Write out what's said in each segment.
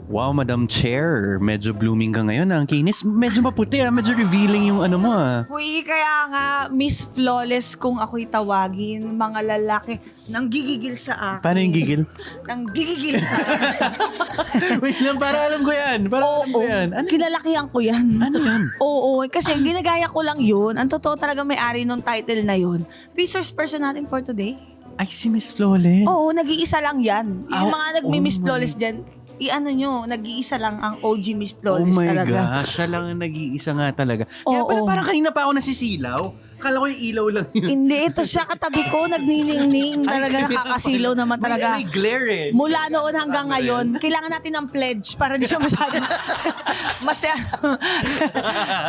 Wow, Madam Chair. Medyo blooming ka ngayon. Ang kinis. Medyo maputi. Medyo revealing yung ano mo. Huy, kaya nga, Miss Flawless kung ako'y tawagin, mga lalaki nang gigigil sa akin. Paano yung gigil? Nang gigigil sa akin. Wait lang, para alam ko yan. Para alam ko yan. Ano, Kinalakihan ko yan. ano yan? Oo, kasi ginagaya ko lang yun. Ang totoo talaga may-ari nung title na yun. Resource person natin for today. Ay, si Miss Flawless. Oo, nag-iisa lang yan. Yung mga nagmi-Miss oh Flawless dyan, i-ano nyo, nag-iisa lang ang OG Miss Flawless oh my talaga. gosh, siya lang ang nag-iisa nga talaga. Kaya Oo. pala parang kanina pa ako nasisilaw. Akala ko yung ilaw lang yun. Hindi, ito siya katabi ko, nagniningning. Talaga Ay, nakakasilaw naman talaga. May glare eh. Mula noon hanggang ngayon, kailangan natin ng pledge para di siya masyado.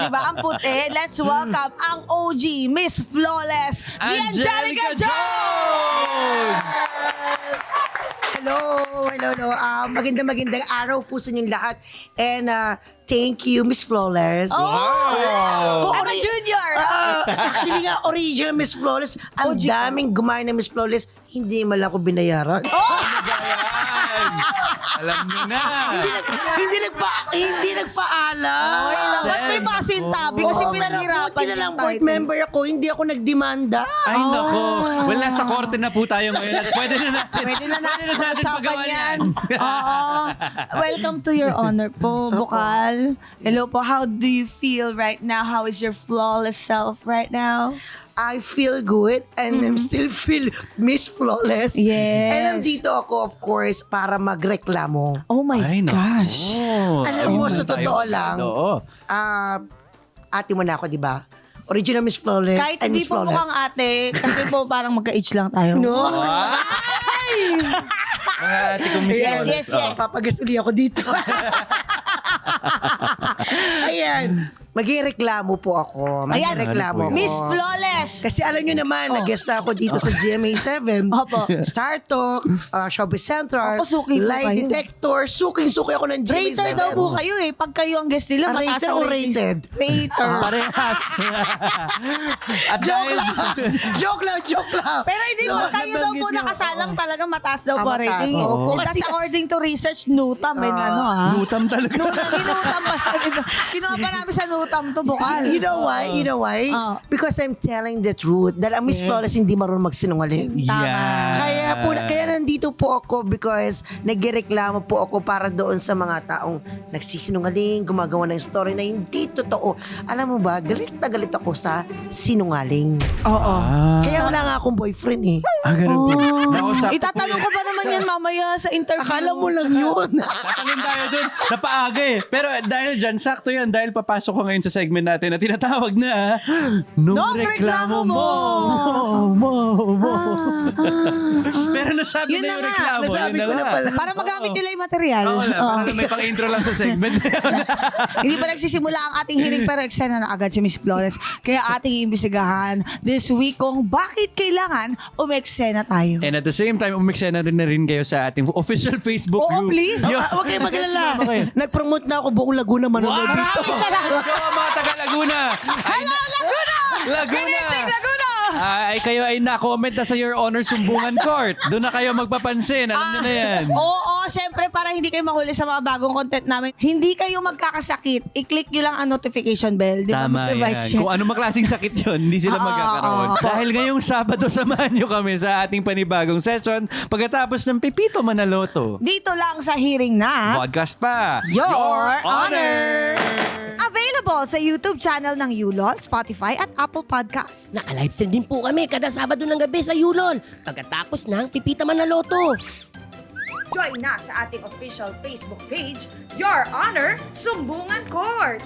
Diba? Ang puti. Let's welcome ang OG Miss Flawless, the Angelica Jones! Hello. Magandang araw po sa inyong lahat. And thank you, Miss Flawless. Wow! I'm a junior! Actually nga, original Miss Flawless. Ang daming gumaya na Miss Flawless. Hindi man lang ako binayaran. Alam mo na. Hindi nagpaalam. Ay, dapat may pasintabi kasi pinaghirapan Buti na lang yung board title. member ako. Hindi ako nagdemanda. Ay, nako. Well, nasa korte na po tayo ngayon at pwede na natin. Pwede na natin pagawa usapan yan. yan. Oo. Welcome to your honor po, Bukal. Hello po. How do you feel right now? How is your flawless self right now? I feel good and I'm still feel Miss Flawless. Yes. And nandito ako, of course, para magreklamo. Oh my Ay, nako. gosh. Alam mo, sa Tayo. totoo lang, Oo. ate mo na ako, di ba? Original Miss Flawless Kahit and hindi Miss po Flawless. mukhang ate, kasi po parang magka-age lang tayo. No? Mga ate kong Miss Yes, Flawless. yes, yes. Papagasuli ako dito. Ayan. Magreklamo po ako. Ayan. Magreklamo ako. Miss Flawless. Kasi alam nyo naman, nag-guest na ako dito sa GMA7. Opo. Star Talk, Showbiz Central, Opo, suki po Lie kayo. Detector. Suking-suki ako ng GMA7. Rater daw po kayo eh. Pag kayo ang guest nila, mataas Rater ang o ratings. rated? Rater. Parehas. At Joke dahil- lang! Joke lang! Pero hindi, So, pag kayo daw po nabanggit niyo. nakasalang talaga mataas daw po Mataas, rating. oo. That's according to research, Nutam. Nutam talaga. Ginutam pa. Kinuha pa namin sa Nutam to, Bukal. You know why? Oh. Because I'm telling the truth. Dahil ang Miss Flawless hindi marunong magsinungaling. Yeah. Kaya nandito po ako because nagreklamo po ako para doon sa mga taong nagsisinungaling, gumagawa ng story na hindi totoo. Alam mo ba, galit na galit ako sa sinungaling. Oo. Kaya wala nga akong boyfriend eh. Ganun po. Nakausap ko po Itatanong yan. ko pa naman yan mamaya sa interview. Akala mo lang yun. Tatanungin tayo dun. Napaaga eh. Pero dahil dyan, sakto yan. Dahil papasok ko ngayon sa segment natin na tinatawag na Nung reklamo mo. Pero nasabi Yun na na yung nga. reklamo. Nasabi Yun ko na nga. pala. Para magamit nila yung material. Oo na. Oo. Para may pang-intro lang sa segment. Hindi pa nagsisimula ang ating hearing pero eksena na agad si Miss Flawless. Kaya ating iimbestigahan this week kung bakit kailangan umeksena tayo. And at the same time, umiksena na rin kayo sa ating official Facebook Oo, group. please. Yo. Huwag kayong magalala. Sumama kayo. Nag-promote na ako buong Laguna manonood dito. Maraming salamat. Yo, mga taga Laguna. Hello, Laguna! Laguna! Good evening, Laguna! Ay, kayo ay na-comment na sa Your Honor Sumbungan Court. Doon na kayo magpapansin. Alam nyo na yan. Oo, syempre para hindi kayo mahuli sa mga bagong content namin. Hindi kayo magkakasakit. I-click nyo lang ang notification bell. Di ba, Tama Mr. Vice yan. Chair? Kung anong maklaseng sakit yun, hindi sila magkakaroon. Dahil ngayong Sabado, samahan nyo kami sa ating panibagong session pagkatapos ng Pipito Manaloto. Dito lang sa hearing na Podcast pa. Your Honor! Available sa YouTube channel ng Yulol, Spotify at Apple Podcasts. Naka-livestream din po kami kada Sabado ng gabi sa Yulol pagkatapos ng Pipita Manaloto. Join na sa ating official Facebook page, Your Honor, Sumbungan Court.